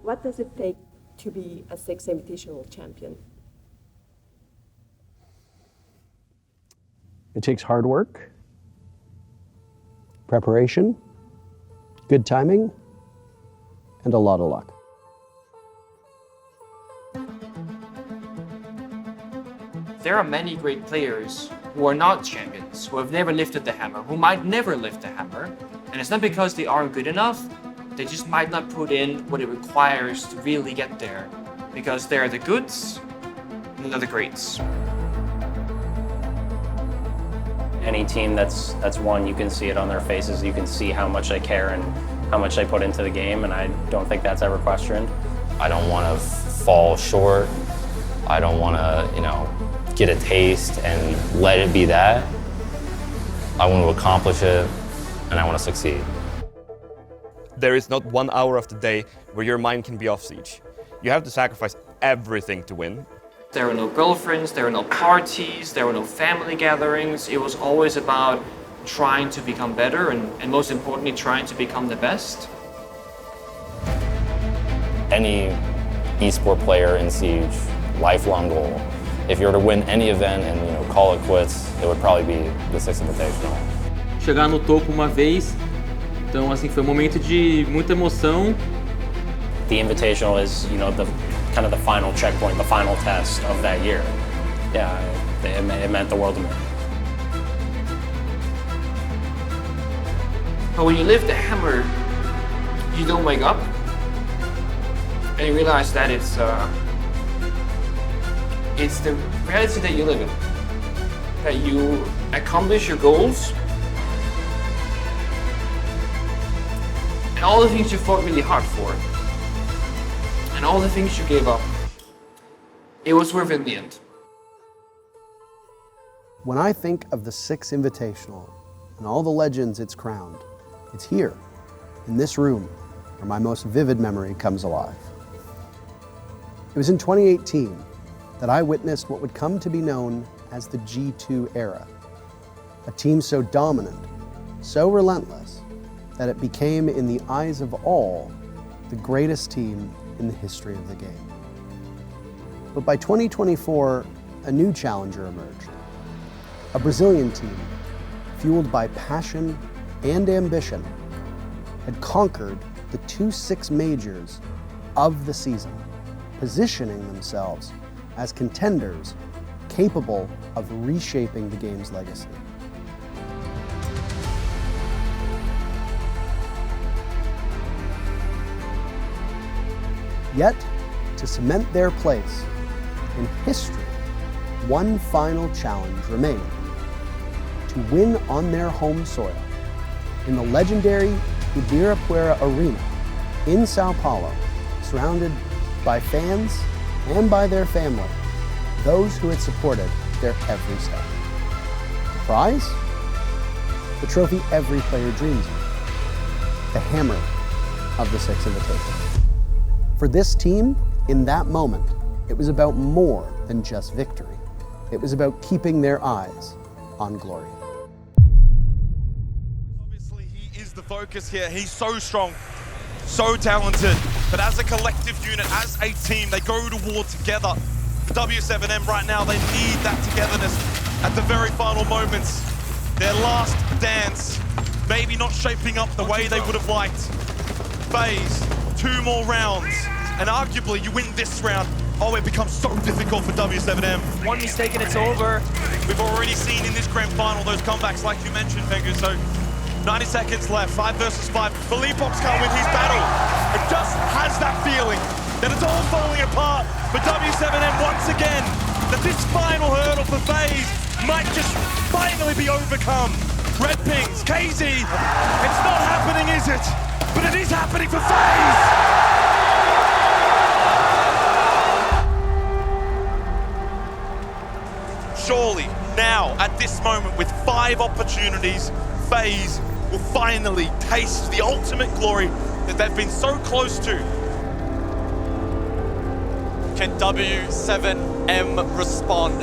What does it take to be a Six Invitational champion? It takes hard work, preparation, good timing, and a lot of luck. There are many great players who are not champions, who have never lifted the hammer, who might never lift the hammer. And it's not because they aren't good enough, they just might not put in what it requires to really get there. Because they're the goods, and they're the greats. Any team that's won, you can see it on their faces. You can see how much they care and how much they put into the game, and I don't think that's ever questioned. I don't want to fall short. I don't want to, get a taste and let it be that. I want to accomplish it, and I want to succeed. There is not 1 hour of the day where your mind can be off siege. You have to sacrifice everything to win. There were no girlfriends, there were no parties, there were no family gatherings. It was always about trying to become better and most importantly, trying to become the best. Any esport player in Siege, lifelong goal. If you were to win any event and call it quits, it would probably be the Six Invitational. Chegar no topo uma vez, então assim foi um momento de muita emoção. The Invitational is, the kind of the final checkpoint, the final test of that year. Yeah, it meant the world to me. But when you lift the hammer, you don't wake up and you realize that it's the reality that you live in. That you accomplish your goals and all the things you fought really hard for and all the things you gave up, it was worth it in the end. When I think of the Six Invitational and all the legends it's crowned, it's here, in this room, where my most vivid memory comes alive. It was in 2018 that I witnessed what would come to be known as the G2 era, a team so dominant, so relentless, that it became, in the eyes of all, the greatest team in the history of the game. But by 2024, a new challenger emerged. A Brazilian team, fueled by passion and ambition, had conquered the 2 Six majors of the season, positioning themselves as contenders capable of reshaping the game's legacy. Yet, to cement their place in history, one final challenge remained: to win on their home soil, in the legendary Ibirapuera Arena in Sao Paulo, surrounded by fans and by their family, those who had supported their every step. The prize? The trophy every player dreams of, the hammer of the Six Invitational. For this team, in that moment, it was about more than just victory. It was about keeping their eyes on glory. Obviously, he is the focus here. He's so strong, so talented, but as a collective unit, as a team, they go to war together. For W7M right now, they need that togetherness at the very final moments. Their last dance, maybe not shaping up the way they would have liked. FaZe, 2 more rounds, and arguably you win this round. Oh, it becomes so difficult for W7M. One mistake and it's over. We've already seen in this grand final those comebacks like you mentioned, Vengu. So 90 seconds left, 5 versus 5. Philipppox can't win his battle. It just has that feeling that it's all falling apart for W7M once again. That this final hurdle for FaZe might just finally be overcome. Red Pings, KZ, it's not happening, is it? But it is happening for FaZe! Surely, now, at this moment, with 5 opportunities, FaZe will finally taste the ultimate glory that they've been so close to. Can W7M respond?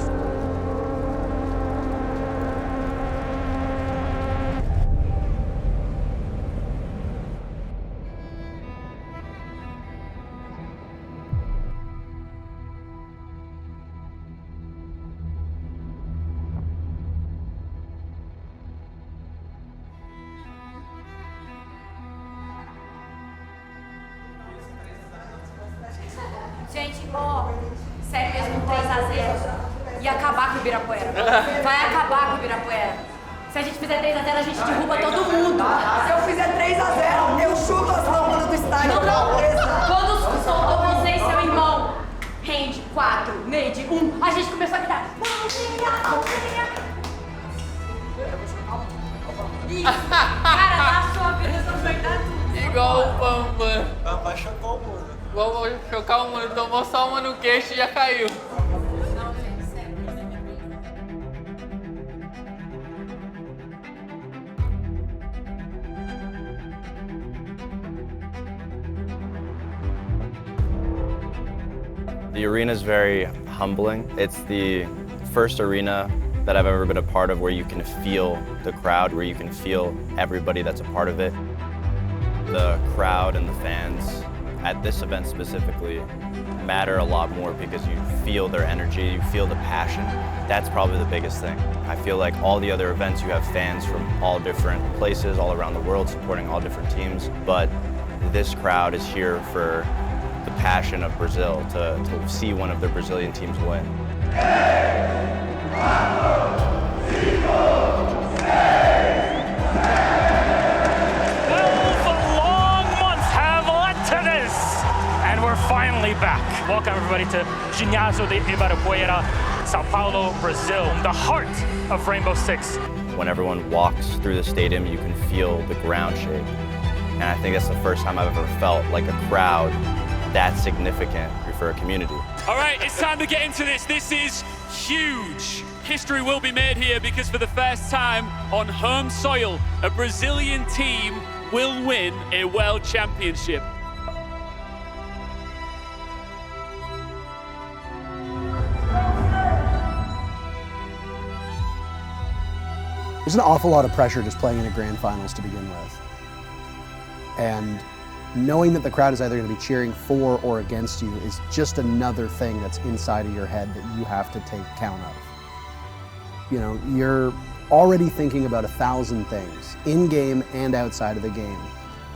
sério mesmo, 3-0 e acabar com o Ibirapuera. Vai acabar com o Ibirapuera. Se a gente fizer 3-0, a gente derruba todo mundo. Se eu fizer 3-0, eu chuto as lâmpadas do estádio. Quando soltou você e seu irmão, rende 4, made 1, a gente começou a gritar, Maldinha! Cara, na sua vida, não vai dar tudo. Igual o Bamba. Bamba chocou o mundo. Vamos chocar o mundo, tomou só uma no queixo e já caiu. Não, gente, sério. The arena is very humbling. It's the first arena that I've ever been a part of where you can feel the crowd, where you can feel everybody that's a part of it. The crowd and the fans at this event specifically matter a lot more because you feel their energy, you feel the passion. That's probably the biggest thing. I feel like all the other events, you have fans from all different places, all around the world, supporting all different teams, but this crowd is here for the passion of Brazil, to see one of the Brazilian teams win. Finally back. Welcome everybody to Ginásio de Ibirapuera, Sao Paulo, Brazil, the heart of Rainbow Six. When everyone walks through the stadium, you can feel the ground shake. And I think that's the first time I've ever felt like a crowd that significant for a community. All right, it's time to get into this. This is huge. History will be made here because for the first time on home soil, a Brazilian team will win a world championship. There's an awful lot of pressure just playing in a grand finals to begin with. And knowing that the crowd is either going to be cheering for or against you is just another thing that's inside of your head that you have to take count of. You know, you're already thinking about 1,000 things, in-game and outside of the game.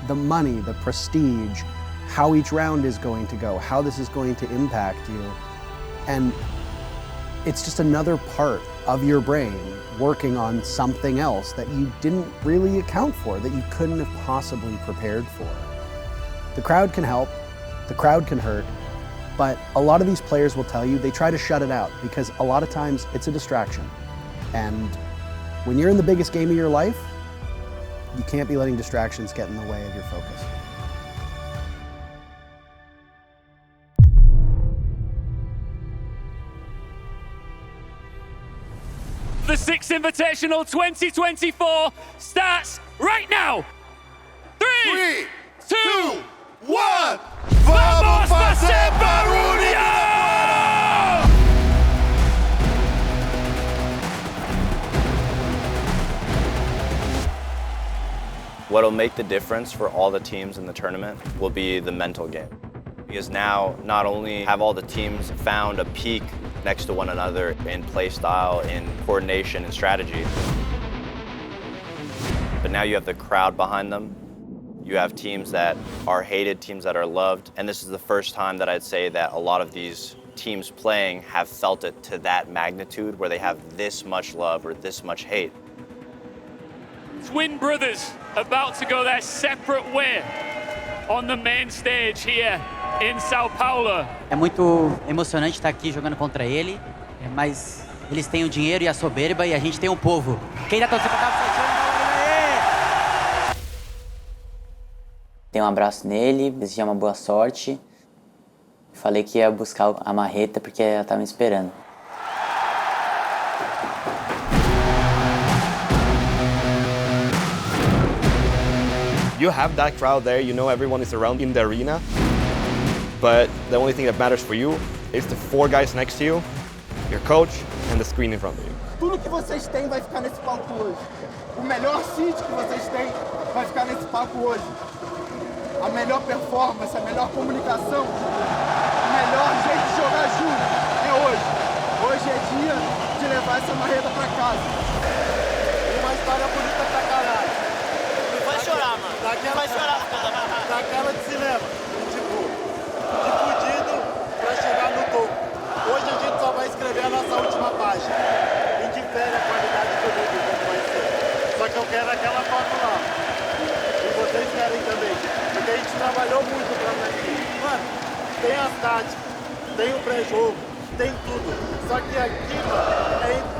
The money, the prestige, how each round is going to go, how this is going to impact you. And it's just another part of your brain working on something else that you didn't really account for, that you couldn't have possibly prepared for. The crowd can help, the crowd can hurt, but a lot of these players will tell you they try to shut it out because a lot of times it's a distraction. And when you're in the biggest game of your life, you can't be letting distractions get in the way of your focus. The Six Invitational 2024 starts right now. 3, 2, 1. Vamos fazer barulho! What'll make the difference for all the teams in the tournament will be the mental game. Because now, not only have all the teams found a peak next to one another in play style, in coordination and strategy, but now you have the crowd behind them. You have teams that are hated, teams that are loved, and this is the first time that I'd say that a lot of these teams playing have felt it to that magnitude where they have this much love or this much hate. Twin brothers about to go their separate way on the main stage here in Sao Paulo. É muito emocionante estar aqui jogando contra ele, mas eles têm o dinheiro e a soberba e a gente tem o povo. Quem dá torcida para o Dei um abraço nele, desejei uma boa sorte. Falei que ia buscar a marreta porque ela estava me esperando. You have that crowd there, you know everyone is around in the arena, but the only thing that matters for you is the 4 guys next to you, your coach, and the screen in front of you. Tudo que vocês têm vai ficar nesse palco hoje. O melhor seed que vocês têm vai ficar nesse palco hoje. A melhor performance, a melhor comunicação, o melhor jeito de jogar junto é hoje. Hoje é dia de levar essa marreta pra casa. Uma história bonita pra caralho. Não vai chorar, mano. Não vai chorar, daquela de cinema. Tipo, de fudido pra chegar no topo. aquela foto lá. E vocês querem também. Porque a gente trabalhou muito pra estar aqui. Mano, tem as táticas, tem o pré-jogo, tem tudo. Só que aqui, mano,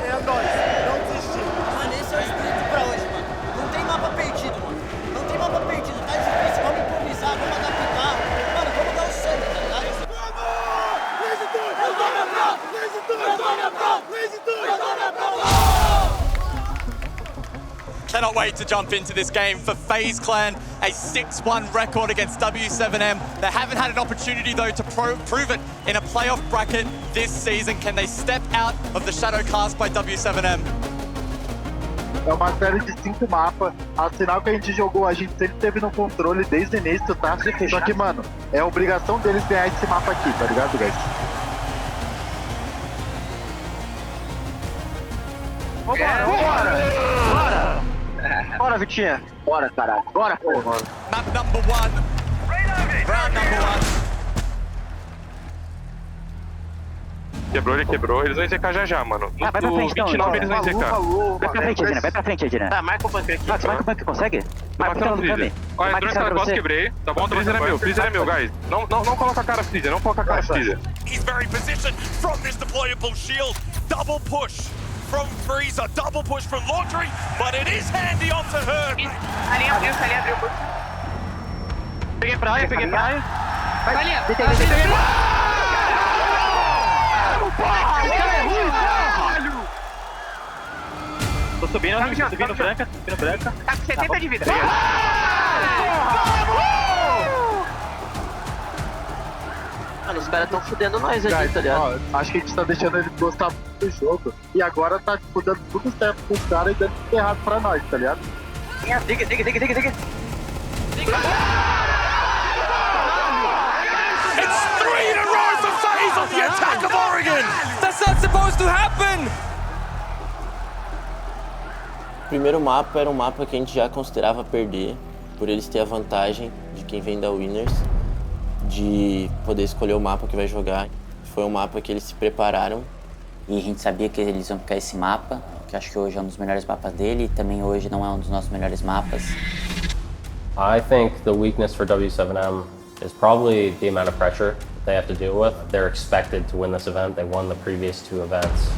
é nós. Não desistir. Mano, esse é o espírito pra hoje, mano. Não tem mapa perdido, mano. Não tem mapa perdido. Tá difícil, vamos improvisar, vamos adaptar. Mano, vamos dar o sangue, tá ligado? Cannot wait to jump into this game for FaZe Clan, a 6-1 record against W7M. They haven't had an opportunity though to prove it in a playoff bracket this season. Can they step out of the shadow cast by W7M? É uma série de 5 mapas. A sinal que a gente jogou, a gente sempre teve no controle desde o início, tá? Só que, mano, é obrigação deles ganhar esse mapa aqui, tá ligado, guys? Vambora, vambora! Bora! Bora, Vitinha! Bora, caralho! Bora, pô! Map number 1. Round number 1. Quebrou, ele quebrou. Eles vão ZK já já, mano. No, vai pra frente, então. 29 eles vão ZK. Vai pra frente, Edina. Vai pra frente, Edina. Tá, marca o bunker aqui. Max, marca o bunker, consegue? Vai passando no freezer. Ó, entrou nessa boss, quebrei. Tá bom, freezer é meu, freezer é meu, guys. Não coloca a cara freezer, não coloca a cara freezer. He's very positioned from this deployable shield. Double push from Freezer, double push from Laundry, but it is handy onto her. Ali abriu. Peguei pra área. Vai, Linha. Tô subindo branca. Tá com 70 de vida. Mano, os caras tão fudendo nós aqui, tá ligado? Acho que a gente tá deixando eles gostar do jogo. E agora tá, tipo, dando tudo certo pros caras e dando tudo errado pra nós, tá ligado? Diga. It's 3 in a row for FaZe on the attack of Oregon. That's not supposed to happen. O primeiro mapa era um mapa que a gente já considerava perder, por eles ter a vantagem de quem vem da Winners, de poder escolher o mapa que vai jogar. Foi um mapa que eles se prepararam. E a gente sabia que eles iam ficar esse mapa, que acho que hoje é um dos melhores mapas dele, e também hoje não é um dos nossos melhores mapas. I think the weakness for W7M is probably the amount of pressure they have to deal with. They're expected to win this event. They won the previous 2 events.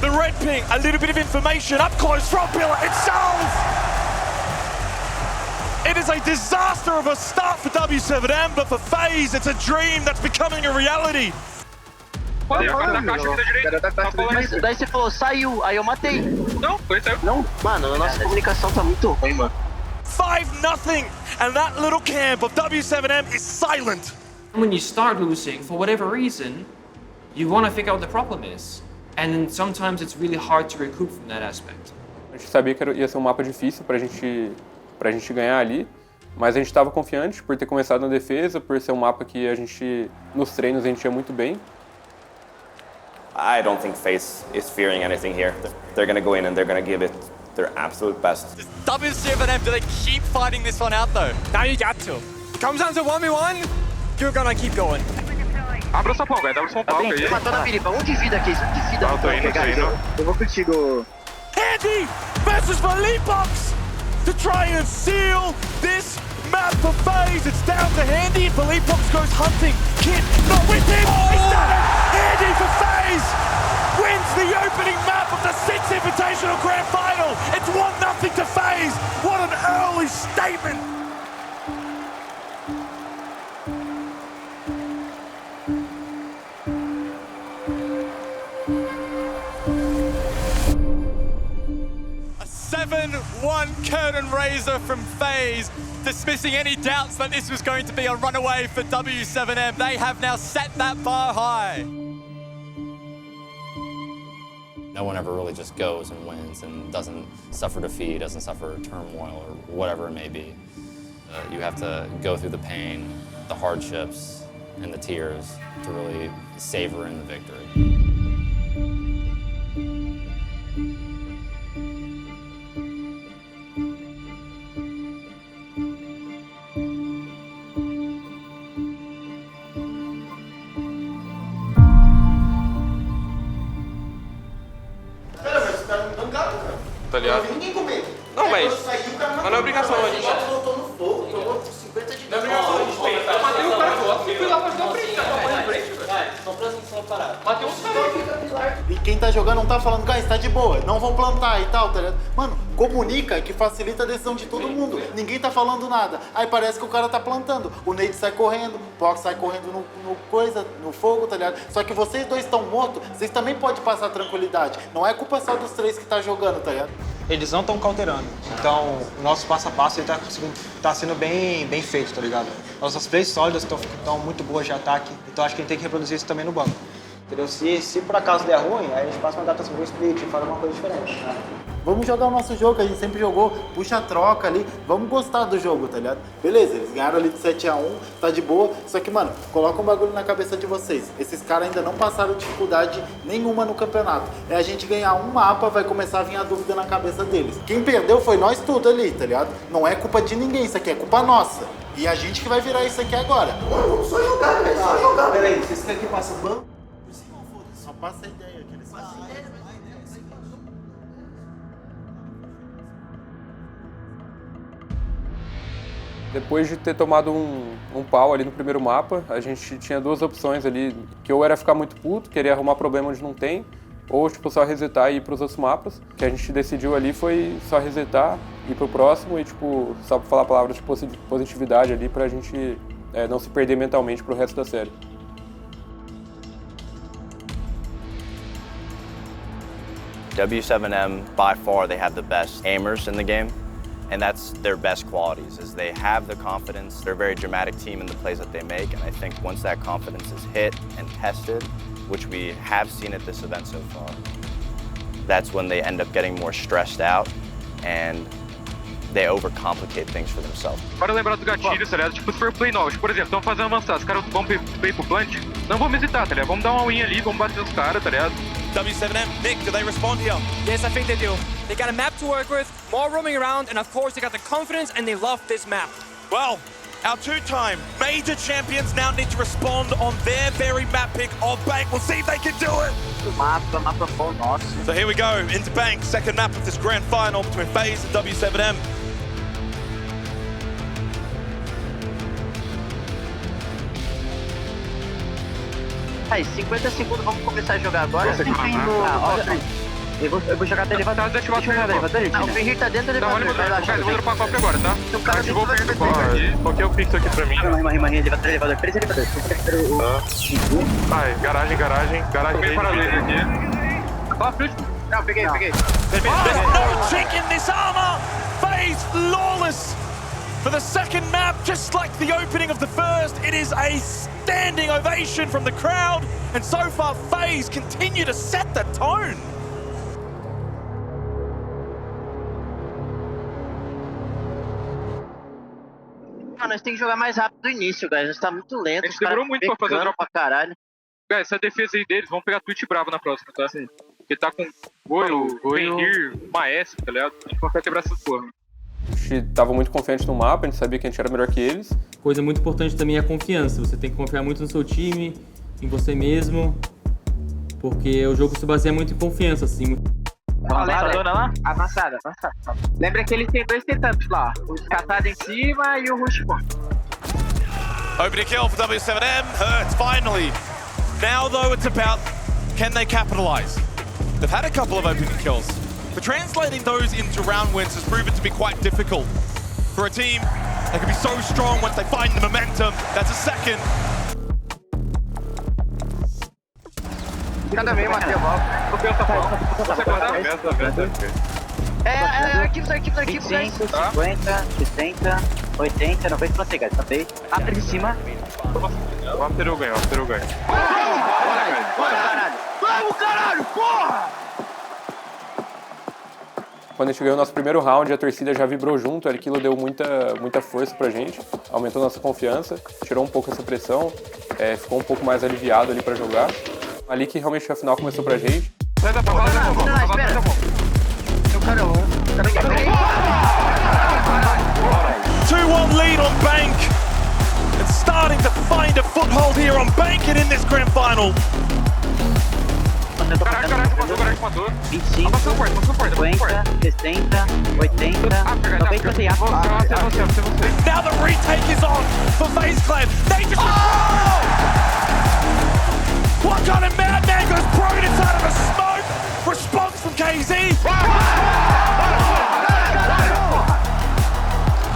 The red ping, a little bit of information up close from Pillar itself. It is a disaster of a start for W7M, but for FaZe, it's a dream that's becoming a reality. Daí você falou, saiu, aí eu matei. Não, saiu. Não, mano, a nossa comunicação tá muito ruim, mano. 5-0, and that little camp of W7M is silent. When you start losing, for whatever reason, you want to figure out what the problem is. And sometimes it's really hard to recoup from that aspect. A gente sabia que ia ser um mapa difícil pra gente ganhar ali, mas a gente estava confiante por ter começado na defesa, por ser um mapa que a gente, nos treinos, a gente ia muito bem. I don't think FaZe is fearing anything here. They're gonna go in and they're gonna give it their absolute best. W7M, do they keep fighting this one out though? Now you got to. Comes down to 1v1, you're gonna keep going. Abra o São Paulo, abre o São Paulo aí. Matou na Filipa, 1 de vida aqui, 1 de vida. Tô indo. Eu vou contigo. Handy versus Philippox to try and seal this map for FaZe. It's down to Handy, and Philippox goes hunting. Kid not with him. He's done it. Handy for FaZe wins the opening map of the 6th Invitational Grand Final. It's 1-0 to FaZe. What an early statement. A 7-1 curtain raiser from FaZe, dismissing any doubts that this was going to be a runaway for W7M. They have now set that bar high. No one ever really just goes and wins and doesn't suffer defeat, doesn't suffer turmoil or whatever it may be. You have to go through the pain, the hardships, and the tears to really savor in the victory. é obrigação, a gente voltou no fogo, tomou 50 de não é obrigação, a gente tem. Eu matei um cara só, e fui lá pra ajudar a frente, já tô na frente, velho. Vai, só presta atenção parado. Matei uns caras. E quem tá jogando não tá falando, guys, tá de boa, não vão plantar e tal, tá ligado? Mano, comunica que facilita a decisão de todo mundo. Ninguém tá falando nada. Aí parece que o cara tá plantando. O Nate sai correndo, o Pox sai correndo no fogo, tá ligado? Só que vocês dois estão mortos, vocês também podem passar tranquilidade. Não é culpa só dos 3 que tá jogando, tá ligado? Eles não estão cauterando. Então, o nosso passo a passo ele tá sendo bem feito, tá ligado? Nossas plays sólidas estão muito boas de ataque, então acho que a gente tem que reproduzir isso também no banco. Entendeu? Se por acaso der ruim, aí a gente passa uma data sobre o split e faz uma coisa diferente. Né? Vamos jogar o nosso jogo, a gente sempre jogou, puxa a troca ali, vamos gostar do jogo, tá ligado? Beleza, eles ganharam ali de 7-1, tá de boa, só que, mano, coloca um bagulho na cabeça de vocês. Esses caras ainda não passaram dificuldade nenhuma no campeonato. É a gente ganhar um mapa, vai começar a vir a dúvida na cabeça deles. Quem perdeu foi nós tudo ali, tá ligado? Não é culpa de ninguém, isso aqui é culpa nossa. E a gente que vai virar isso aqui agora. Vamos só jogar, velho, só jogar. Peraí, vocês querem que passe o banco? Só passa a ideia que eles fazem. Depois de ter tomado um pau ali no primeiro mapa, a gente tinha 2 opções ali, que ou era ficar muito puto, querer arrumar problema onde não tem, ou tipo, só resetar e ir pros outros mapas. O que a gente decidiu ali foi só resetar, ir pro próximo e tipo, só falar palavras de positividade ali pra gente não se perder mentalmente pro resto da série. W7M, by far, they have the best aimers in the game, and that's their best qualities, is they have the confidence. They're a very dramatic team in the plays that they make, and I think once that confidence is hit and tested, which we have seen at this event so far, that's when they end up getting more stressed out, and they overcomplicate things for themselves. Para lembrar dos gatilhos, tá ligado? Tipo, se for play novos, por exemplo, estão fazendo avançar, os caras vão play pro plant, não vamos hesitar, tá ligado? Vamos dar uma win ali, vamos bater os caras, tá ligado? W7M, Nick, do they respond here? Yes, I think they do. They got a map to work with, more roaming around, and of course they got the confidence and they love this map. Well, our 2-time major champions now need to respond on their very map pick of Bank. We'll see if they can do it. Mapa bom nosso. So here we go, into Bank, second map of this grand final between FaZe and W7M. Aí, 50 segundos, vamos começar a jogar agora? Eu vou jogar do elevador. Deixa eu jogar do elevador. O Fenrir tá dentro do elevador. Eu vou dropar a copy agora, tá? Ativou o Fenrir do aqui. Qual que é o pix aqui pra mim? Rima, elevador. 3 elevadores. Vai, garagem. Peguei paralelo aqui. Não, peguei. There's no chink in this armor! FaZe flawless! For the second map, just like the opening of the first, it is a standing ovation from the crowd, and so far FaZe continue to set the tone. Mano, nós temos que jogar mais rápido no início, guys. A gente tá muito lento. A gente demorou muito pra fazer o drop. Pra caralho. Guys, essa defesa aí deles, vamos pegar Twitch bravo na próxima, tá? Porque tá com Goio, Fenrir, Maestro, tá ligado? A gente consegue quebrar essas porra. A gente tava muito confiante no mapa, a gente sabia que a gente era melhor que eles. Coisa muito importante também é a confiança. Você tem que confiar muito no seu time, em você mesmo, porque o jogo se baseia muito em confiança, assim. Elevadora lá? Avançada. Lembra que eles têm 2 setups lá. O descatado em cima e o rush point. Opening kill for W7M, Hurts finally. Now though it's about, can they capitalize? They've had a couple of opening kills, but translating those into round wins has proven to be quite difficult. For a team that can be so strong once they find the momentum, that's a second. Cada vez, Matheus, arquivos, 50, 60, 80, 90, plantei, guys, plantei. After de cima. O After ganha. Vamos, caralho, porra! Quando a gente ganhou o nosso primeiro round, a torcida já vibrou junto, aquilo deu muita força pra gente, aumentou nossa confiança, tirou um pouco essa pressão, ficou um pouco mais aliviado ali pra jogar. Ali que realmente a final começou pra gente. Sai da bola, espera. Eu quero 2-1 lead on Bank. It's starting to find a foothold here on Bank and in this grand final. eu tô Garagem, garagem matou. 25, Passou forte, 50, 60, 80, 90, tem a Now the retake is on for FaZe Clan. They just... Oh! What kind of madman goes broken inside of a smoke? Response from KZ.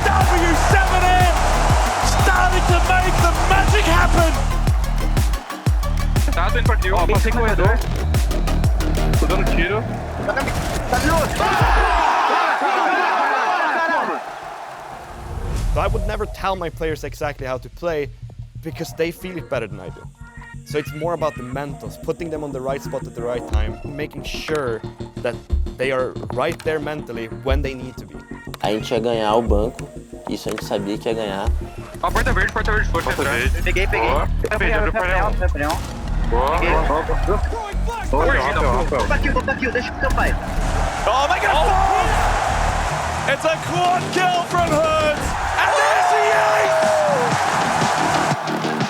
W7M starting to make the magic happen. Tá, tô indo pra kill. Ó, passei corredor. Tô dando tiro. So I would never tell my players exactly how to play because they feel it better than I do. So it's more about the mentals, putting them on the right spot at the right time, making sure that they are right there mentally when they need to be. A gente ia ganhar o banco, isso a gente sabia que ia ganhar. Ó, porta verde, força atrás. Peguei. Boa. Foi painel. Boa. Opa kill, deixa pro teu pai. Oh, make it a four! It's a quad kill from Hurts, and there's the ace!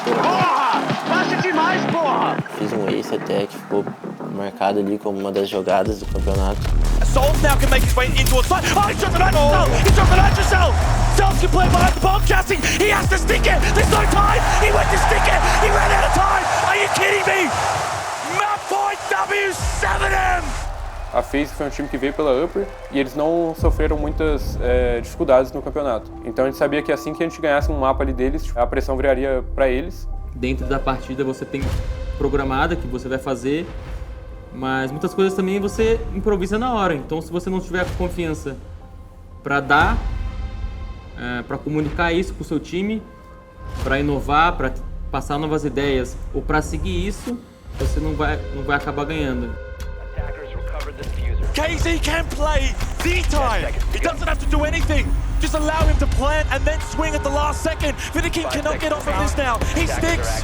Porra! Baixa demais, porra! Fiz um ace até que ficou marcado ali como uma das jogadas do campeonato. Souls now can make his way into a fight. Oh, he took the night cell! He took the night cell! Souls can play behind the bomb chassis! He has to stick it! There's no time! He went to stick it! He ran out of time! Are you kidding me? Map point W7M! A FaZe foi um time que veio pela Upper e eles não sofreram muitas dificuldades no campeonato. Então a gente sabia que assim que a gente ganhasse um mapa ali deles, a pressão viraria para eles. Dentro da partida você tem programada que você vai fazer, mas muitas coisas também você improvisa na hora. Então se você não tiver confiança para dar, para comunicar isso com o seu time, para inovar, para passar novas ideias ou para seguir isso, você não vai acabar ganhando. KZ can play the time. He doesn't have to do anything. Just allow him to plant and then swing at the last second. Finikin cannot get off of this now. He sticks.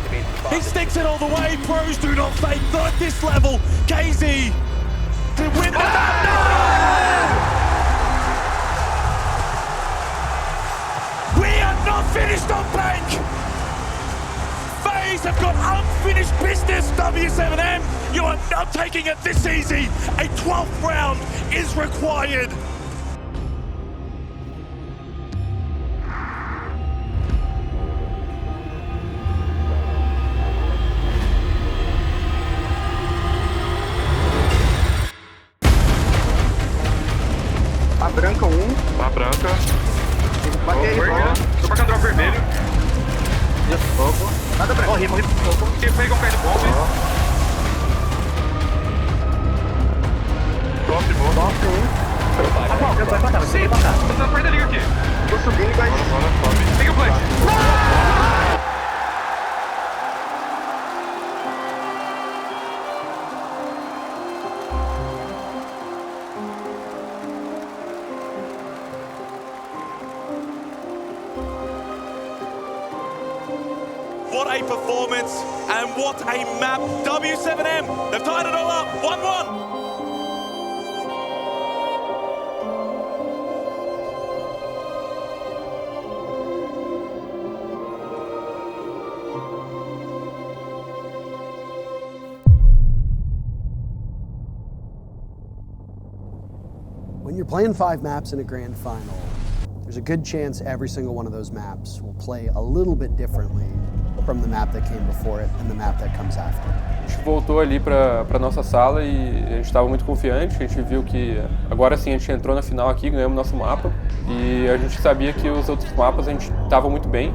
He sticks it all the way. Pros do not fake. Not at this level. KZ to win the map. No! We are not finished on bank. FaZe have got unfinished business, W7M. You are not taking it this easy. A 12th round is required. A branca 1. A branca. Batei ele, tô marcando drop vermelho. Fogo. Nada branco. Morri por fogo. Quem pega um pé de bomba. Próximo. Sim, tá perto da liga aqui. Tô subindo, vai. Pega o flash. What a performance and what a map. W7M, they've tied it all up, 1-1. When you're playing 5 maps in a grand final, there's a good chance every single one of those maps will play a little bit differently from the map that came before it and the map that comes after. A gente voltou ali para nossa sala e a gente estava muito confiante. A gente viu que agora sim a gente entrou na final aqui, ganhamos nosso mapa e a gente sabia que os outros mapas a gente estava muito bem.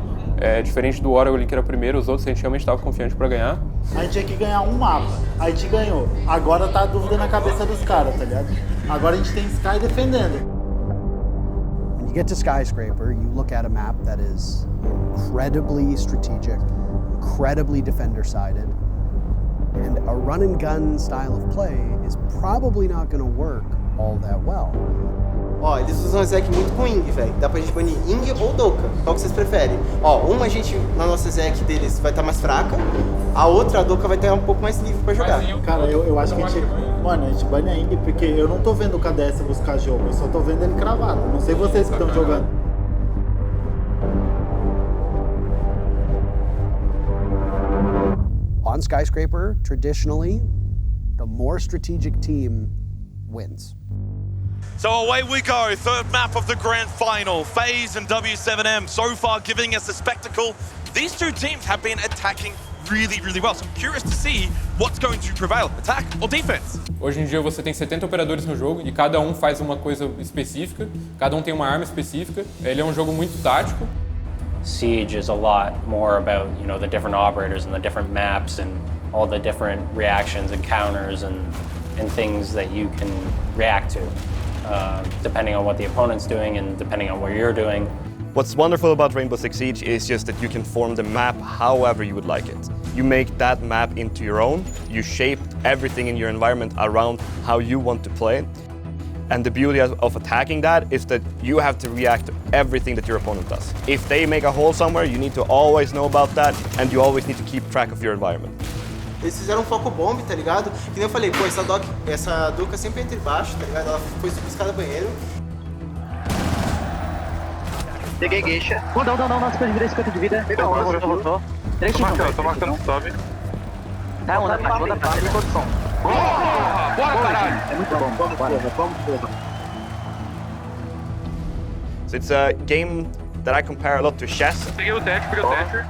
Diferente do Oracle que era o primeiro, os outros a gente realmente estava confiante para ganhar. A gente tinha que ganhar um mapa, a gente ganhou. Agora tá a dúvida na cabeça dos caras, tá ligado? Agora a gente tem Sky defendendo. When you get to Skyscraper, you look at a map that is incredibly strategic, incredibly defender-sided, and a run-and-gun style of play is probably not going to work all that well. Ó, eles usam exec muito com Ing, velho. Dá pra gente banir Ing ou Doka. Qual que vocês preferem? Ó, uma a gente, na nossa exec deles, vai estar mais fraca. A outra, a Doka, vai estar um pouco mais livre pra jogar. Cara, eu acho que a gente... Mano, a gente banha a Ing porque eu não tô vendo o KDS buscar jogo. Eu só tô vendo ele cravado. Não sei vocês que estão jogando. On Skyscraper, traditionally, the more strategic team wins. So away we go, third map of the grand final. FaZe and W7M so far giving us a spectacle. These two teams have been attacking really, really well. So I'm curious to see what's going to prevail, attack or defense. Hoje em dia você tem 70 operadores no jogo e cada um faz uma coisa específica, cada um tem uma arma específica. Ele é um jogo muito tático. Siege is a lot more about, you know, the different operators and the different maps and all the different reactions and counters and things that you can react to, depending on what the opponent's doing and depending on what you're doing. What's wonderful about Rainbow Six Siege is just that you can form the map however you would like it. You make that map into your own, you shape everything in your environment around how you want to play. And the beauty of attacking that is that you have to react to everything that your opponent does. If they make a hole somewhere, you need to always know about that, and you always need to keep track of your environment. Eles fizeram um foco bomb, tá ligado? Que nem eu falei, pô, essa Duca sempre entra embaixo, tá ligado? Ela foi subir escada banheiro. Peguei geisha. Não, você virei 50 de vida. Voltou. 3 times. Tô marcando sobe. Tá, onda pra frente. Bora, caralho! É muito bom, vamos. So it's a game that I compare a lot to chess. Peguei o Thatcher.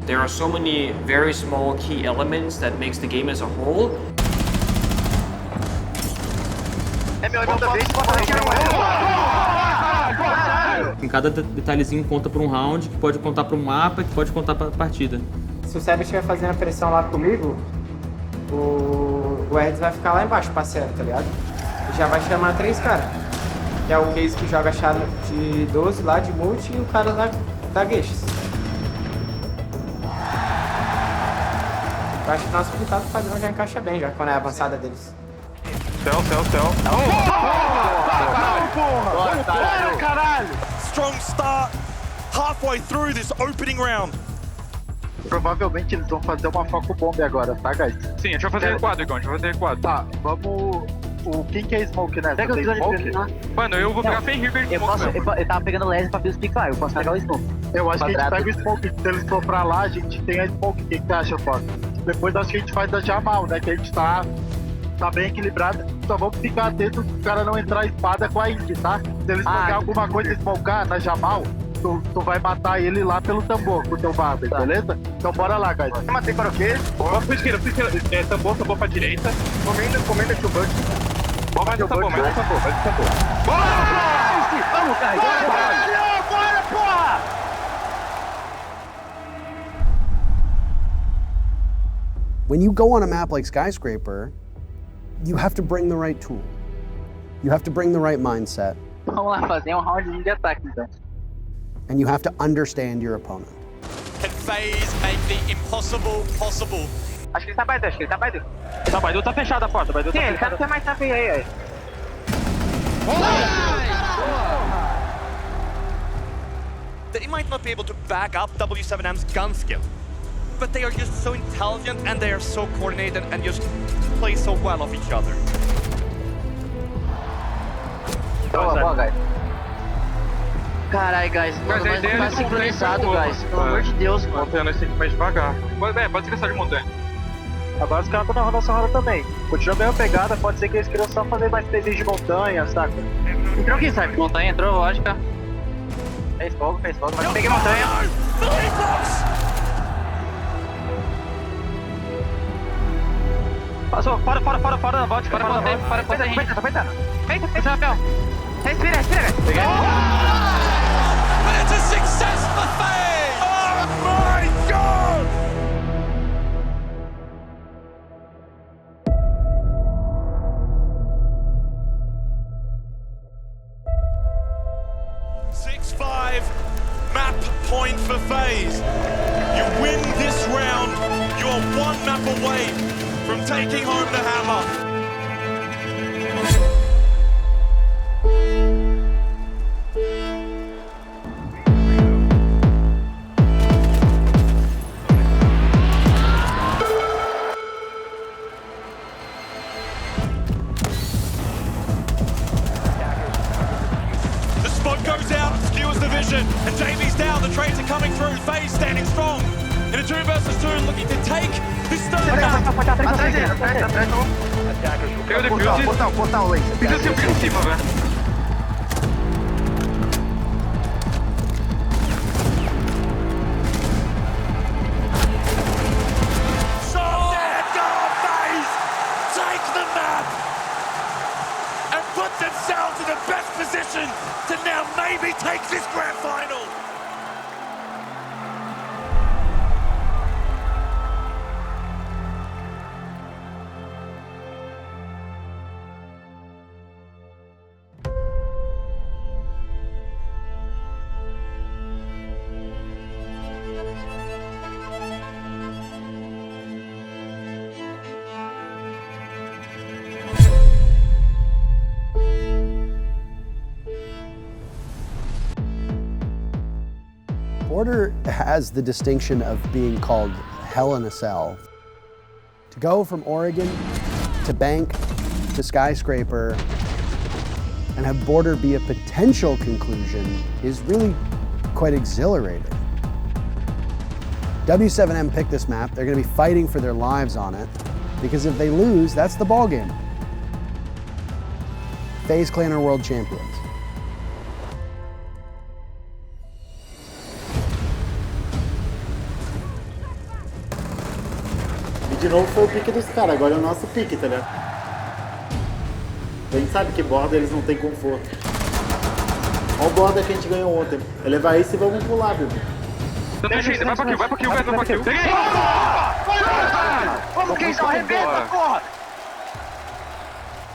There are so many very small key elements that makes the game as a whole. É meu da vez, Em cada detalhezinho conta para um round, que pode contar para um mapa, que pode contar para a partida. Se o Seb estiver fazendo a pressão lá comigo, o Eds vai ficar lá embaixo passeando, tá ligado? E já vai chamar 3 caras. Que é o Case que joga chave de 12 lá de multi e o cara da Geishas. Eu acho que nosso pintado padrão já encaixa bem, já quando é a avançada deles. Céu. Bora, caralho! Strong start halfway through this opening round. Provavelmente eles vão fazer uma foco bomb agora, tá, guys? Sim, a gente vai fazer quadro, Igor. Tá, vamos... Quem que é Smoke, né? Pega o Smoke? Mano, eu vou pegar Fenrir e Smoke. Eu tava pegando o Leslie pra ver os pick lá, eu posso pegar o Smoke. Eu acho que a gente pega o Smoke, se eles for pra lá, a gente tem a Smoke. O que você acha, Fox? Depois acho que a gente faz a Jamal, né? Que a gente tá bem equilibrado. Só vamos ficar atento pro cara não entrar a espada com a Indy, tá? Se eles pegar alguma coisa e smocar na Jamal, tu vai matar ele lá pelo tambor, com o teu barba, beleza? Então bora lá, guys. Eu matei para o quê? Vamos pra esquerda. Tambor pra direita. Comenda que o Bud. Vai do tambor. Vamos, guys! Bora, porra! When you go on a map like Skyscraper, you have to bring the right tool. You have to bring the right mindset. Vamos lá fazer round de ataque, então. And you have to understand your opponent. Can FaZe make the impossible possible? Acho que ele tá Baidu. Tá, Baidu tá fechada a porta. Sim, ele tá mais rápido aí. They might not be able to back up W7M's gun skill, but they are just so intelligent and they are so coordinated and just play so well off each other. Boa, guys. Carai, guys, mano, mas não tá sincronizado, guys. Pelo amor de Deus, mano. Montanha, nós temos que ir mais devagar. Pode descansar de montanha. Agora os caras estão na nossa roda também. Continua a mesma pegada, pode ser que eles queiram só fazer mais PV de montanha, saca? Entrou aqui, sabe? Montanha entrou, lógica. Fez fogo, mas peguei montanha. Passou, fora da volta, fora da gente. Feita, chapéu. Respira, guys. Peguei. And it's a success for FaZe! Oh my god! Map point for FaZe. You win this round, you are 1 map away from taking home the hammer. And JB's down, the trades are coming through, FaZe standing strong in a 2 versus 2, looking to take this third map. Pega o defuse. Portal, Laser. Fica em cima, velho. Themselves in the best position to now maybe take this grand final. Border has the distinction of being called Hell in a Cell. To go from Oregon to Bank to Skyscraper and have Border be a potential conclusion is really quite exhilarating. W7M picked this map. They're going to be fighting for their lives on it because if they lose, that's the ball game. FaZe Clan are world champions. De novo foi o pique dos caras, agora é o nosso pique, tá ligado? A gente sabe que borda eles não tem conforto. Olha o borda que a gente ganhou ontem. É levar isso e vamos pular, bebê. Não deixa ainda, vai pra kill, guys, vai pra kill. Peguei! Vamos, Keizão, arrebenta, porra!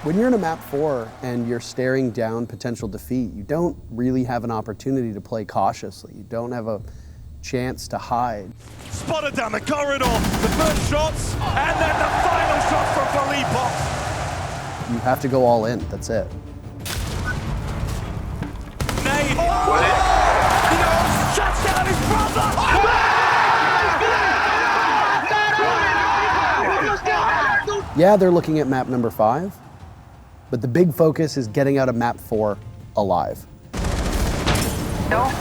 When you're in a map 4 and you're staring down potential defeat, you don't really have an opportunity to play cautiously. You don't have a chance to hide. Spotted down the corridor, the first shots, and then the final shot from Filipov. You have to go all in, that's it. Nade! Shuts down his brother! Yeah, they're looking at map number 5, but the big focus is getting out of map 4 alive. Não.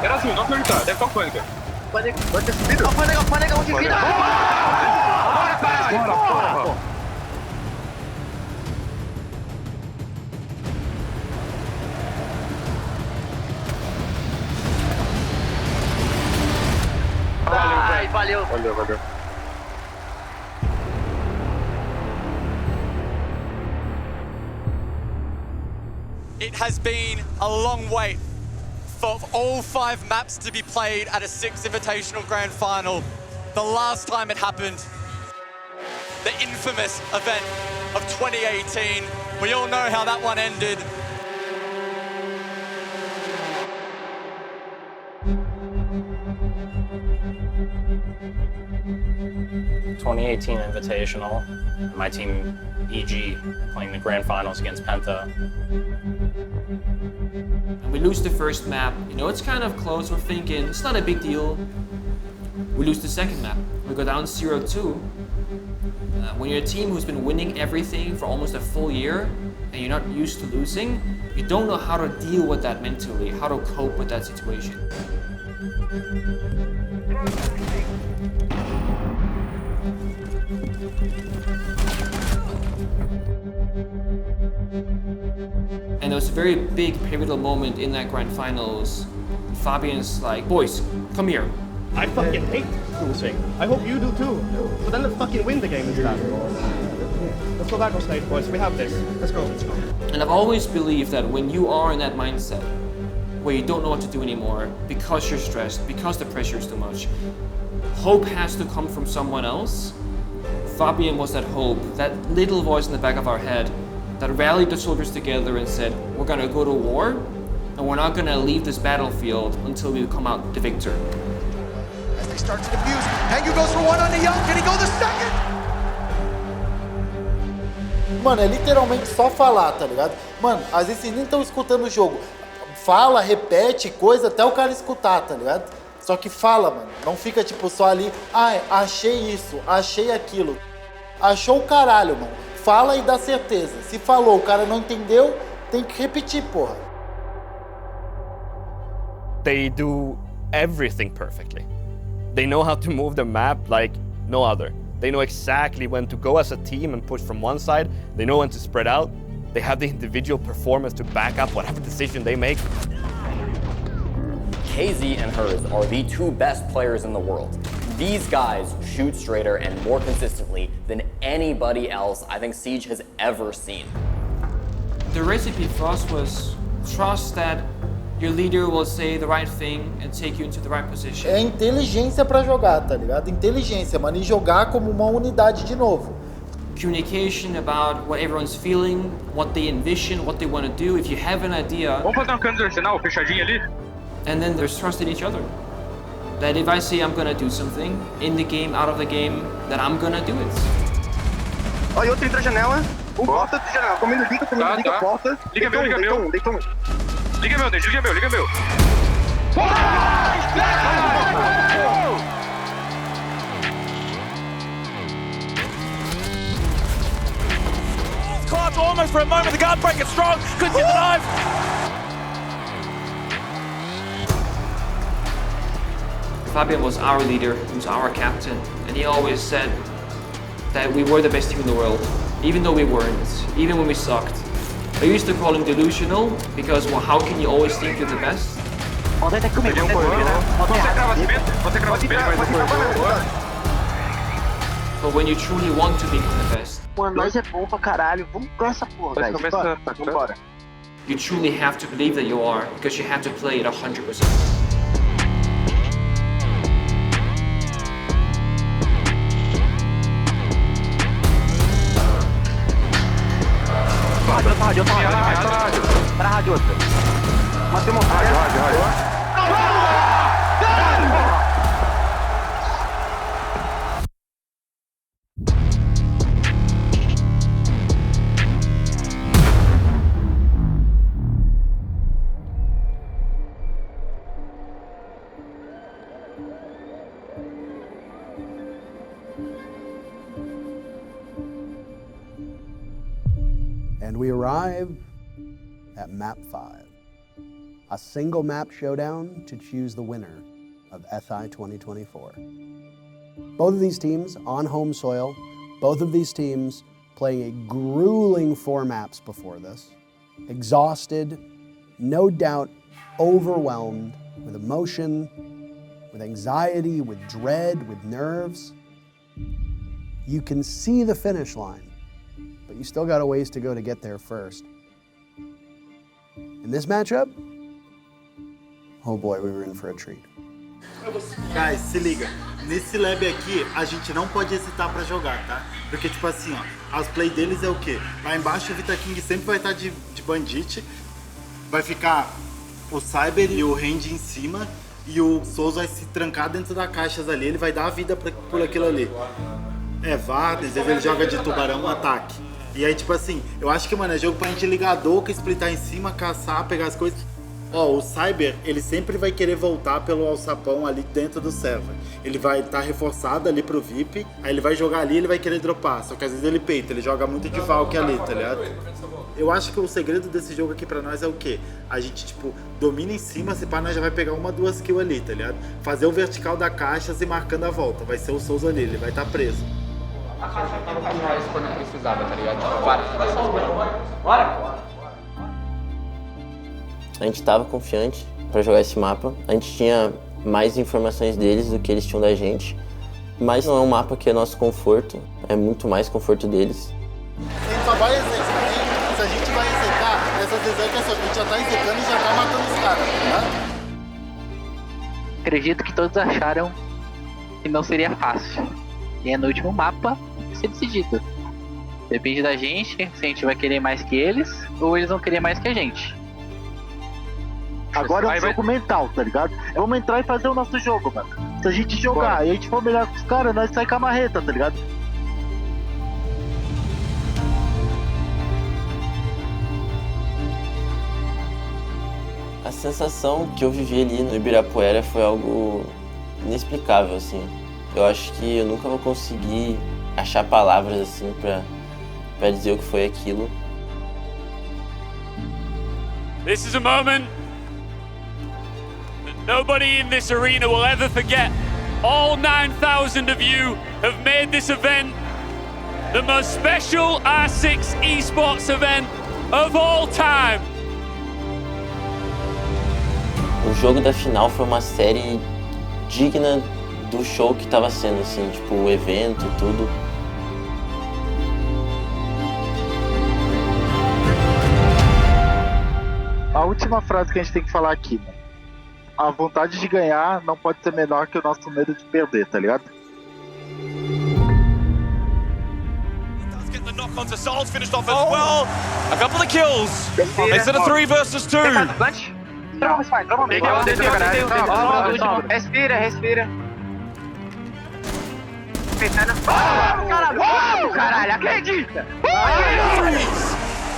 Era azul, não perguntar, deve estar o Pânica. Pânica, pode ter subido? Pânica, onde vira? Bora! Valeu. It has been a long wait for all 5 maps to be played at a 6 Invitational Grand Final. The last time it happened, the infamous event of 2018. We all know how that one ended. ...2018 Invitational, my team EG playing the Grand Finals against Penta. And we lose the first map. You know, it's kind of close. We're thinking, it's not a big deal. We lose the second map. We go down 0-2. When you're a team who's been winning everything for almost a full year, and you're not used to losing, you don't know how to deal with that mentally, how to cope with that situation. And there was a very big pivotal moment in that grand finals. Fabian's like, boys, come here. I fucking hate losing. I hope you do too. So then let's fucking win the game instead. Let's go back on stage, boys. We have this. Let's go. And I've always believed that when you are in that mindset, where you don't know what to do anymore, because you're stressed, because the pressure is too much, hope has to come from someone else. Fabian was that hope, that little voice in the back of our head that rallied the soldiers together and said, we're gonna go to war, and we're not gonna leave this battlefield until we come out the victor. As they start to defuse, Hangu goes for one on the young, can he go the second? Mano, é literalmente só falar, tá ligado? Mano, às vezes vocês nem estão escutando o jogo. Fala, repete coisa até o cara escutar, tá ligado? Só que fala, mano. Não fica tipo só ali, achei isso, achei aquilo. Achou o caralho, mano. Fala e dá certeza. Se falou, o cara não entendeu, tem que repetir, porra. They do everything perfectly. They know how to move the map like no other. They know exactly when to go as a team and push from one side. They know when to spread out. They have the individual performance to back up whatever decision they make. KZ and Hers are the two best players in the world. These guys shoot straighter and more consistently than anybody else I think Siege has ever seen. The recipe for us was trust that your leader will say the right thing and take you into the right position. É inteligência pra jogar, tá ligado? Inteligência, mano, e jogar como uma unidade de novo. Communication about what everyone's feeling, what they envision, what they want to do. If you have an idea. Vamos fazer canto de Arsenal, fechadinho ali? And then there's trust in each other. That if I say I'm gonna do something, in the game, out of the game, that I'm gonna do it. Ó, e outro entra a janela, porta de janela. Comendo liga, porta. Liga meu. Liga meu, Denis, liga meu. Clark almost for a moment, the guard break is strong, couldn't get the knife. Fabian was our leader, he was our captain, and he always said that we were the best team in the world, even though we weren't, even when we sucked. I used to call him delusional, because well, how can you always think you're the best? Você crava cimento, But when you truly want to become the best, Mano, nós é bom pra caralho. Vamos com essa porra, guys. Vambora. you truly have to believe that you are, because you have to play it 100%. Rádio. Para a rádio outra. Matei uma rádio. And we arrive at Map 5, a single map showdown to choose the winner of SI 2024. Both of these teams on home soil, both of these teams playing a grueling 4 maps before this, exhausted, no doubt overwhelmed with emotion, with anxiety, with dread, with nerves. You can see the finish line, but you still got a ways to go to get there first. In this matchup, oh boy, we were in for a treat. Guys, se liga. Nesse lab aqui, a gente não pode hesitar pra jogar, tá? Porque, tipo assim, ó, as play deles é o quê? Lá embaixo o Vita King sempre vai estar de bandite, vai ficar o Cyber e o Range em cima, e o Souls vai se trancar dentro das caixas ali, ele vai dar a vida por aquilo ali. É, Vardas, às vezes ele joga de tubarão no ataque. E aí, tipo assim, eu acho que, mano, é jogo pra gente ligar a doca, splitar em cima, caçar, pegar as coisas. Ó, o Cyber, ele sempre vai querer voltar pelo alçapão ali dentro do server. Ele vai estar reforçado ali pro VIP, aí ele vai jogar ali, ele vai querer dropar. Só que às vezes ele peita, ele joga muito de Valk ali, tá ligado? Eu acho que o segredo desse jogo aqui pra nós é o quê? A gente, tipo, domina em cima, se pá, nós já vai pegar 1, 2 kills ali, tá ligado? Fazer o vertical da caixa e marcando a volta. Vai ser o Souls ali, ele vai estar preso. A caixa tava com nós quando precisava, tá ligado? Bora! A gente estava confiante para jogar esse mapa. A gente tinha mais informações deles do que eles tinham da gente. Mas não é um mapa que é nosso conforto, é muito mais conforto deles. A gente só vai execar, se a gente vai execar, essas execas a gente já tá execando e já tá matando os caras, tá? Acredito que todos acharam que não seria fácil. E é no último mapa ser decidido. Depende da gente, se a gente vai querer mais que eles ou eles vão querer mais que a gente. Agora é um jogo mental, tá ligado? Vamos entrar e fazer o nosso jogo, mano. Se a gente jogar e a gente for melhor que os caras, nós sai com a marreta, tá ligado? A sensação que eu vivi ali no Ibirapuera foi algo inexplicável, assim. Eu acho que eu nunca vou conseguir achar palavras, assim, pra dizer o que foi aquilo. This is a moment that nobody in this arena will ever forget. all 9,000 of you have made this event the most special R6 esports event of all time. O jogo da final foi uma série digna do show que estava sendo, assim, tipo, o evento, tudo. A última frase que a gente tem que falar aqui, né? A vontade de ganhar não pode ser menor que o nosso medo de perder, tá ligado? The knock onto Soul's finished off as well. A couple of kills. Is it a 3 versus 2? Respira, respira. Caralho, acredita!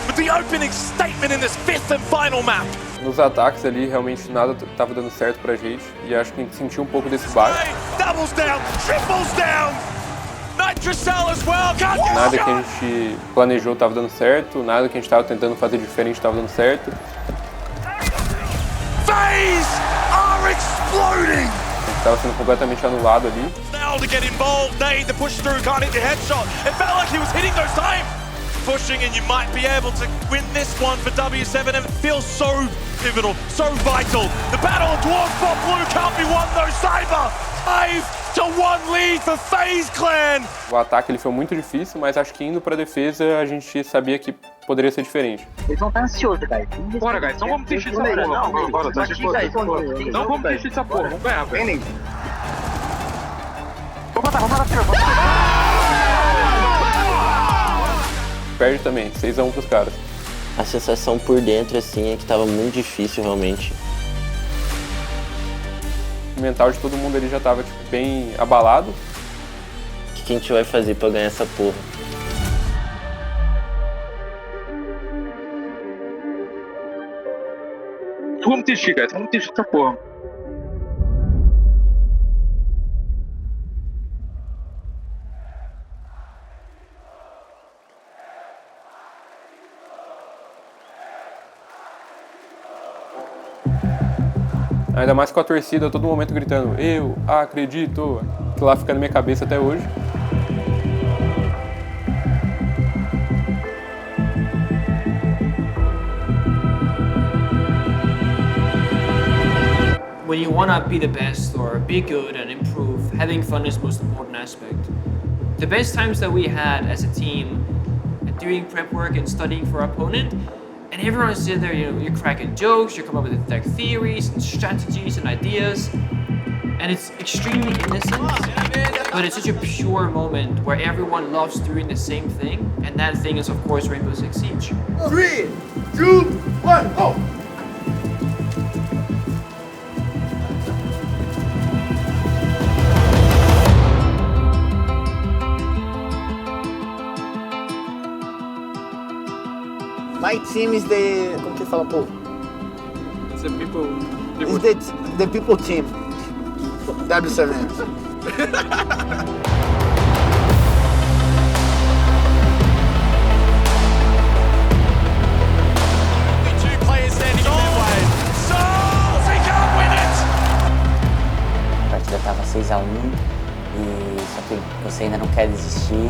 With the opening statement in this 5th and final map. Nos ataques ali, realmente nada estava dando certo pra gente. E acho que a gente sentiu um pouco desse baixo. Doubles down, triples down. Nitrocell as well. Nada que a gente planejou estava dando certo. Nada que a gente estava tentando fazer diferente estava dando certo. FaZe are exploding. A gente estava sendo completamente anulado ali. Now to get involved, Nade, the push through, can't hit the headshot. It felt like he was hitting those times. Pushing and you might be able to win this one for W7M. It feels so pivotal, so vital. The battle of Dwarf Bot Blue can't be won though. Cyber 5-1 lead for FaZe Clan. O ataque ele foi muito difícil, mas acho que indo pra defesa a gente sabia que poderia ser diferente. Eles vão estar ansiosos, guys. Bora, guys, não vamos desistir dessa porra. Não vamos desistir dessa porra, vamos ganhar, velho. Vamos matar, Perde também, 6-1 pros caras. A sensação por dentro, assim, é que tava muito difícil, realmente. O mental de todo mundo ali já tava, tipo, bem abalado. O que a gente vai fazer pra ganhar essa porra? Vamos desistir, guys, vamos desistir dessa porra. Ainda mais com a torcida a todo momento gritando, eu acredito, que lá fica na minha cabeça até hoje. When you want to be the best or be good and improve, having fun is the most important aspect. The best times that we had as a team, doing prep work and studying for our opponent, and everyone's sitting there, you're cracking jokes, you're coming up with like theories and strategies and ideas, and it's extremely innocent, but it's such a pure moment where everyone loves doing the same thing, and that thing is of course Rainbow Six Siege. 3, 2, 1, go! My team is the... Como que fala, pô? It's the people... It's the people team. W7M. Two players standing in their way. Souls, he can't win it! A partida tava 6-1 e só que você ainda não quer desistir.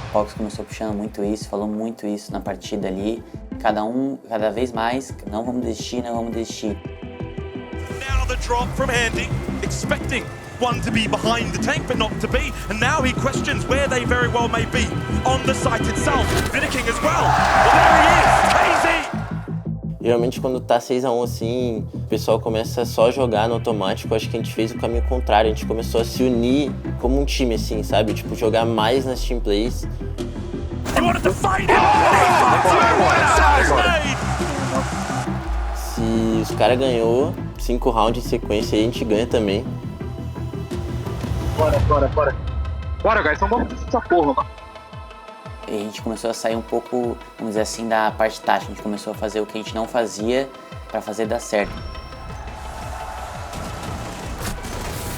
O Fox começou puxando muito isso, falou muito isso na partida ali. Cada vez mais, não vamos desistir, não vamos desistir. Now the drop from Handy, expecting one to be behind the tank, but not to be. And now he questions where they very well may be. On the site itself, Vinicking as well. Well, there he is, Tazy! Geralmente quando tá 6-1 assim, o pessoal começa só a jogar no automático. Acho que a gente fez o caminho contrário, a gente começou a se unir como um time, assim, sabe? Tipo, jogar mais nas team plays. Se os caras ganhou 5 rounds em sequência, aí a gente ganha também. Bora. Bora, guys, então vamos dessa porra, mano. E a gente começou a sair um pouco, vamos dizer assim, da parte tática. A gente começou a fazer o que a gente não fazia pra fazer dar certo.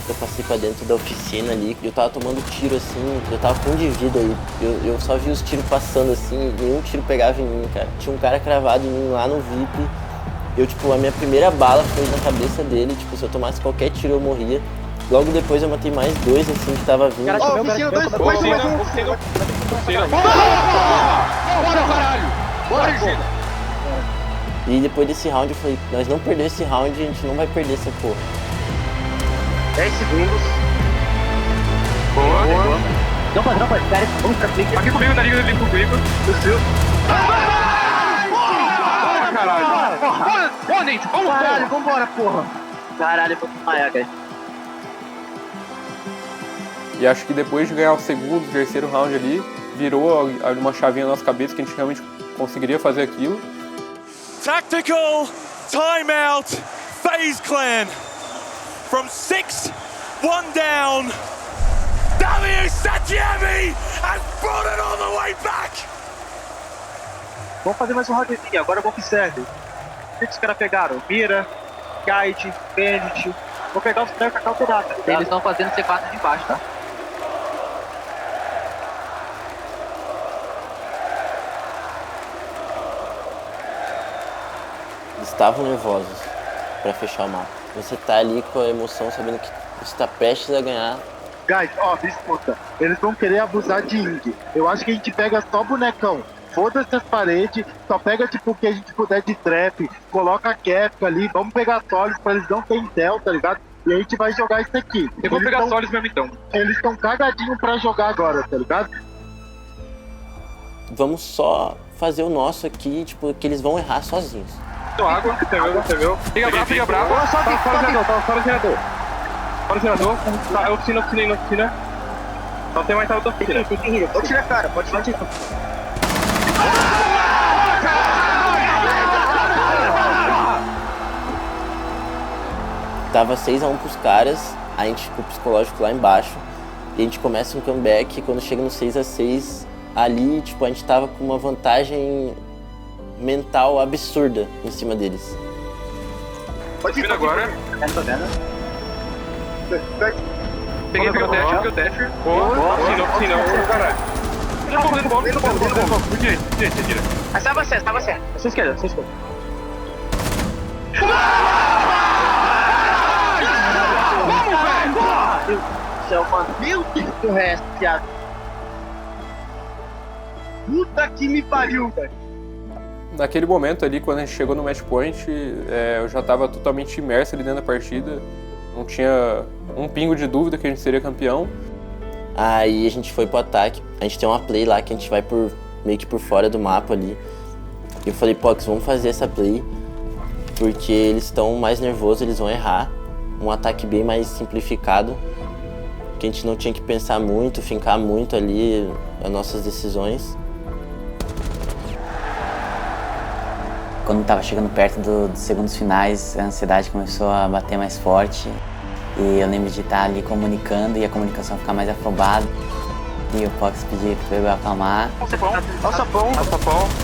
Eu passei pra dentro da oficina ali, eu tava tomando tiro assim, eu tava com um de vida aí. Eu só vi os tiros passando assim, nenhum tiro pegava em mim, cara. Tinha um cara cravado em mim lá no VIP. Eu, tipo, a minha primeira bala foi na cabeça dele, tipo, se eu tomasse qualquer tiro eu morria. Logo depois eu matei mais 2, assim, que tava vindo. Oficina 2, Oficina. Bora, caralho! Bora, Regina! E depois desse round eu falei, nós não perder esse round, a gente não vai perder essa porra. 10 segundos. Boa. Não pode, pera, vamos pra frente. Aqui comigo, na liga do comigo. Desceu. Bora, caralho! Bora, Nate, vamos, caralho, vambora, porra! Caralho, eu vou desmaiar, cara. E acho que depois de ganhar o segundo, terceiro round ali, virou uma chavinha na nossa cabeça que a gente realmente conseguiria fazer aquilo. Tactical timeout, FaZe Clan. From 6-1 down, W7M has brought it all the way back. Vamos fazer mais um roundzinho, agora vou observe. O que os caras pegaram? Mira, Guide, Bennett. Vou pegar os caras com a calculada. Eles estão fazendo C4 de baixo, tá? Estavam nervosos pra fechar o mapa. Você tá ali com a emoção, sabendo que você tá prestes a ganhar. Guys, ó, me escuta. Eles vão querer abusar de Ing. Eu acho que a gente pega só bonecão. Foda-se as paredes, só pega tipo o que a gente puder de trap, coloca a cap ali, vamos pegar solis pra eles não terem intel, tá ligado? E a gente vai jogar isso aqui. Eu vou pegar solis mesmo então. Eles estão cagadinhos pra jogar agora, tá ligado? Vamos só fazer o nosso aqui, tipo, que eles vão errar sozinhos. Água, entendeu? Fica bravo. Tá fora o gerador. Fora o gerador. Tá, é oficina. Não tem mais nada da oficina. Pode tirar, cara, pode tirar. Tava 6-1 pros caras, a gente ficou psicológico lá embaixo. E a gente começa um comeback e quando chega no 6-6, ali, tipo, a gente tava com uma vantagem mental absurda em cima deles. Pode ir agora. Tô vendo. Peguei o dash. Boa. Oficina, caralho. Dentro do bomb. Direita. Mas tá você. Você esquerda. Vamos, velho! Céu, mano. Meu Deus do resto, piada. Puta que me pariu, velho. Naquele momento ali, quando a gente chegou no match point, eu já estava totalmente imerso ali dentro da partida. Não tinha um pingo de dúvida que a gente seria campeão. Aí a gente foi pro ataque. A gente tem uma play lá que a gente vai meio que por fora do mapa ali. E eu falei, Pox, vamos fazer essa play, porque eles estão mais nervosos, eles vão errar. Um ataque bem mais simplificado, que a gente não tinha que pensar muito, fincar muito ali as nossas decisões. Quando tava chegando perto dos segundos finais, a ansiedade começou a bater mais forte. E eu lembro de estar ali comunicando e a comunicação ficar mais afobada. E o Pox pedir pra eu acalmar. Olha o sapão.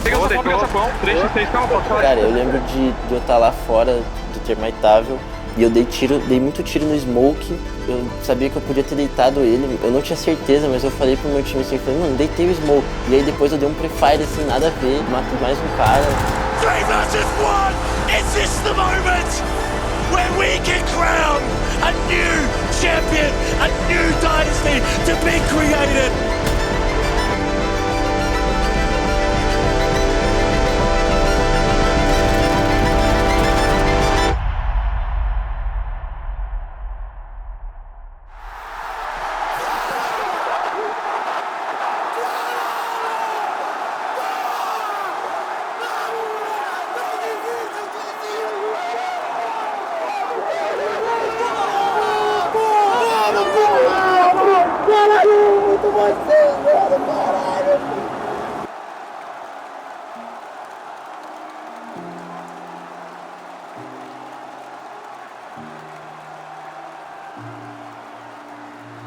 Pega o sapão. 3x6, calma, Pox. Cara, eu lembro de eu estar lá fora do termitável e eu dei muito tiro no smoke. Eu sabia que eu podia ter deitado ele, eu não tinha certeza, mas eu falei pro meu time assim, falei, mano, deitei o smoke. E aí depois eu dei um prefire assim, nada a ver, matei mais um cara. 3 versus 1! Is this the moment where we can crown a new champion, a new dynasty to be created?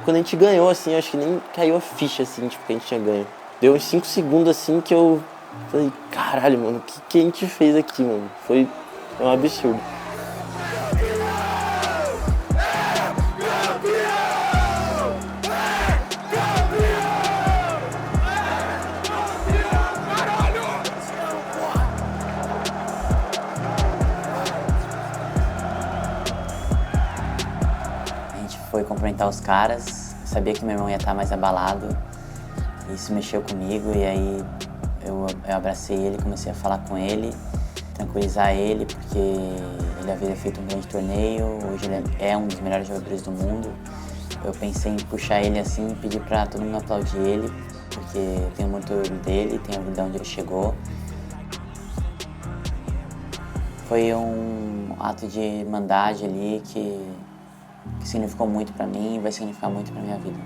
Quando a gente ganhou, assim, eu acho que nem caiu a ficha, assim, tipo, que a gente tinha ganho. Deu uns 5 segundos, assim, que eu falei, caralho, mano, o que a gente fez aqui, mano? Foi um absurdo. A gente foi cumprimentar os caras. Eu sabia que meu irmão ia estar mais abalado. Isso mexeu comigo e aí eu abracei ele, comecei a falar com ele, tranquilizar ele, porque ele havia feito um grande torneio, hoje ele é um dos melhores jogadores do mundo. Eu pensei em puxar ele assim e pedir para todo mundo aplaudir ele, porque eu tenho muito orgulho dele, tenho orgulho de onde ele chegou. Foi um ato de irmandade ali que significou muito para mim e vai significar muito para minha vida.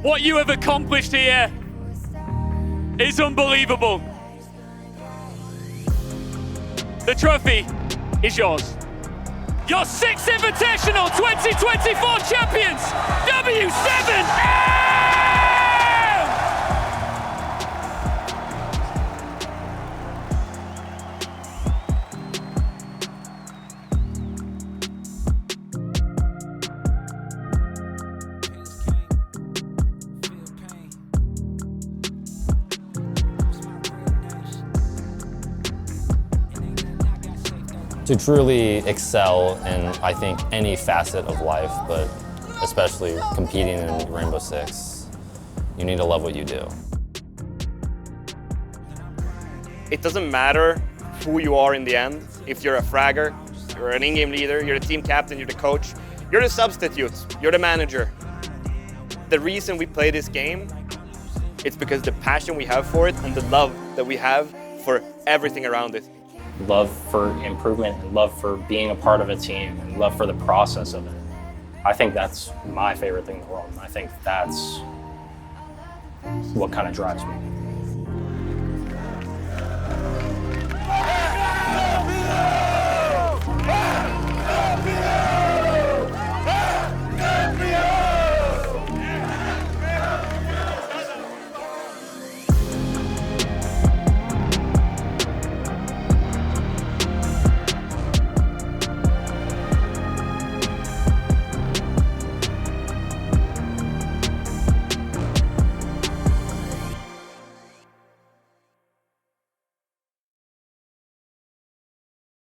What you have accomplished here is unbelievable. The trophy is yours. Your 6th Invitational 2024 champions, W7M! To truly excel in, I think, any facet of life, but especially competing in Rainbow Six, you need to love what you do. It doesn't matter who you are in the end. If you're a fragger, you're an in-game leader, you're the team captain, you're the coach, you're the substitute, you're the manager. The reason we play this game, it's because the passion we have for it and the love that we have for everything around it. Love for improvement, and love for being a part of a team, and love for the process of it. I think that's my favorite thing in the world, and I think that's what kind of drives me.